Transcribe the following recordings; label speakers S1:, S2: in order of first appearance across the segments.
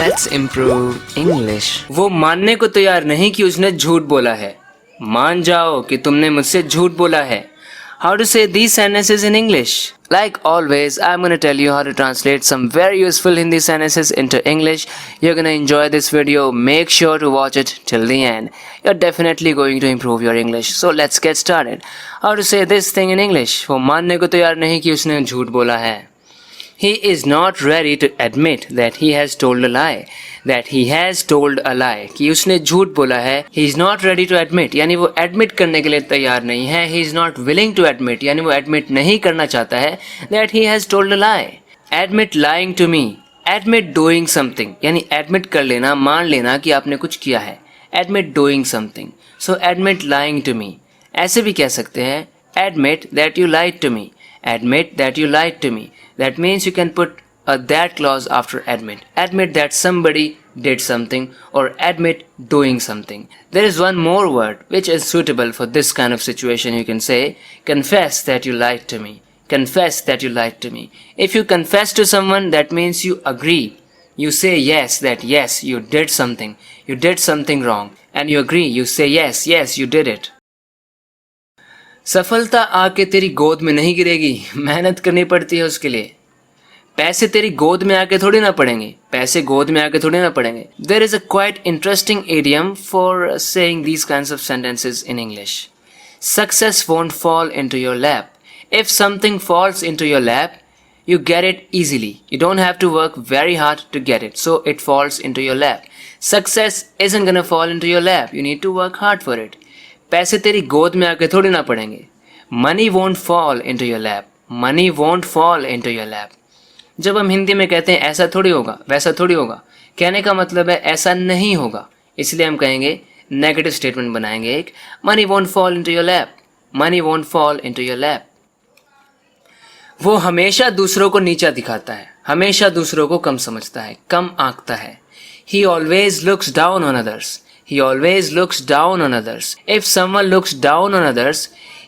S1: Let's improve English. वो मानने को तैयार नहीं कि उसने झूठ बोला है. मान जाओ कि तुमने मुझसे झूठ बोला है. How to say these sentences in English? Like always, I'm gonna tell you how to translate some very useful Hindi sentences into English. You're gonna enjoy this video. Make sure to watch it till the end. You're definitely going to improve your English. So let's get started. How to say this thing in English? वो मानने को तैयार नहीं कि उसने झूठ बोला है. He is not ready to admit that he has told a lie. That he has told a lie. कि उसने झूठ बोला है. He is not ready to admit. यानी वो admit करने के लिए तैयार नहीं है. He is not willing to admit. यानी वो admit नहीं करना चाहता है. That he has told a lie. Admit lying to me. Admit doing something. यानी admit कर लेना, मान लेना कि आपने कुछ किया है. Admit doing something. So admit lying to me. ऐसे भी कह सकते हैं. Admit that you lied to me. Admit that you lied to me. That means you can put a that clause after admit. Admit that somebody did something or admit doing something. There is one more word which is suitable for this kind of situation. You can say confess that you lied to me. Confess that you lied to me. If you confess to someone, that means you agree. You say yes, that yes, you did something. You did something wrong. And you agree. You say yes, yes, you did it. सफलता आके तेरी गोद में नहीं गिरेगी, मेहनत करनी पड़ती है उसके लिए. पैसे तेरी गोद में आके थोड़ी ना पड़ेंगे, पैसे गोद में आके थोड़ी ना पड़ेंगे. There is a quite interesting idiom for saying these kinds of sentences in English. Success won't fall into your lap. If something falls into your lap, you get it easily. You don't have to work very hard to get it, so it falls into your lap. Success isn't gonna fall into your lap. You need to work hard for it. पैसे तेरी गोद में आके थोड़ी ना पड़ेंगे. Money won't fall into your lap. Money won't fall into your lap. जब हम हिंदी में कहते हैं ऐसा थोड़ी होगा, वैसा थोड़ी होगा, कहने का मतलब है ऐसा नहीं होगा. इसलिए हम कहेंगे नेगेटिव स्टेटमेंट बनाएंगे एक. Money won't fall into your lap. Money won't fall into your lap. वो हमेशा दूसरों को नीचा दिखाता है, हमेशा दूसरों को कम समझता है, कम आंकता है. He always looks down on others. He always looks down on others. If someone looks down on others,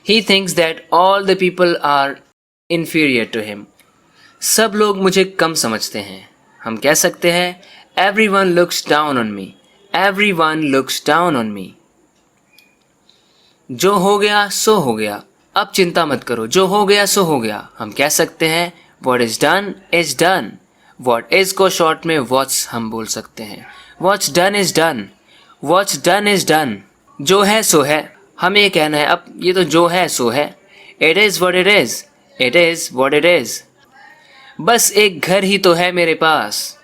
S1: he thinks that all the people are inferior to him. सब लोग मुझे कम समझते हैं. हम कह सकते हैं everyone looks down on me. Everyone looks down on me. जो हो गया सो हो गया, अब चिंता मत करो, जो हो गया सो हो गया. हम कह सकते हैं what is done is done. What is को शॉर्ट में what's हम बोल सकते हैं. What's done is done. What's done is done. जो है सो है. हमें ये कहना है अब ये तो जो है सो है. It is what it is. It is what it is. बस एक घर ही तो है मेरे पास.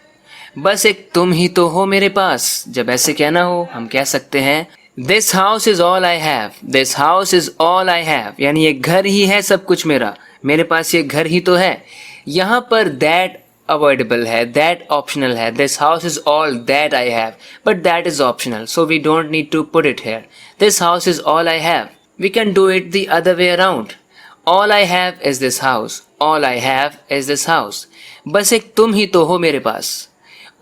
S1: बस एक तुम ही तो हो मेरे पास. जब ऐसे कहना हो हम कह सकते हैं This house is all I have. This house is all I have. यानी ये घर ही है सब कुछ मेरा. मेरे पास ये घर ही तो है. यहाँ पर that avoidable है, that optional है. This house is all that I have, but that is optional, so we don't need to put it here. This house is all I have. We can do it the other way around. All I have is this house. All I have is this house. बस एक तुम ही तो हो मेरे पास.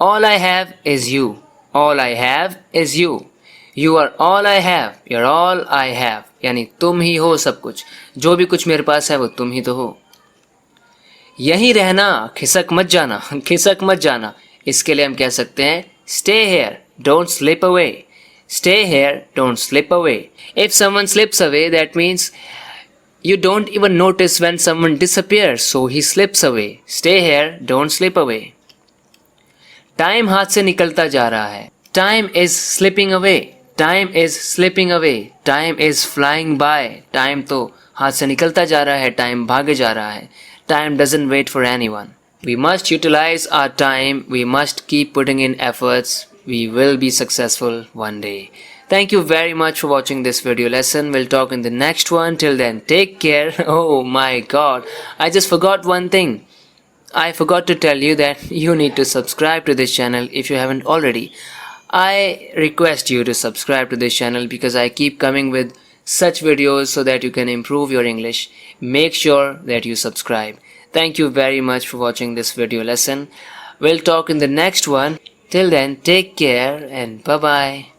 S1: All I have is you. All I have is you. You are all I have. You're all I have. यानी तुम ही हो सब कुछ. जो भी कुछ मेरे पास है वो तुम ही तो हो. यहीं रहना, खिसक मत जाना. खिसक मत जाना. इसके लिए हम कह सकते हैं stay here, don't slip away. Stay here, don't slip away. If someone slips away, that means you don't even notice when someone disappears, so he slips away. Stay here, don't slip away. Time हाथ से निकलता जा रहा है. Time is slipping away. Time is slipping away. Time is flying by. Time तो हाथ से निकलता जा रहा है, टाइम भागे जा रहा है. Time doesn't wait for anyone. We must utilize our time. We must keep putting in efforts. We will be successful one day. Thank you very much for watching this video lesson. We'll talk in the next one. Till then, take care. Oh my God. I just forgot one thing. I forgot to tell you that you need to subscribe to this channel if you haven't already. I request you to subscribe to this channel because I keep coming with such videos so that you can improve your English. Make sure that you subscribe. Thank you very much for watching this video lesson. We'll talk in the next one. Till then, take care and bye-bye.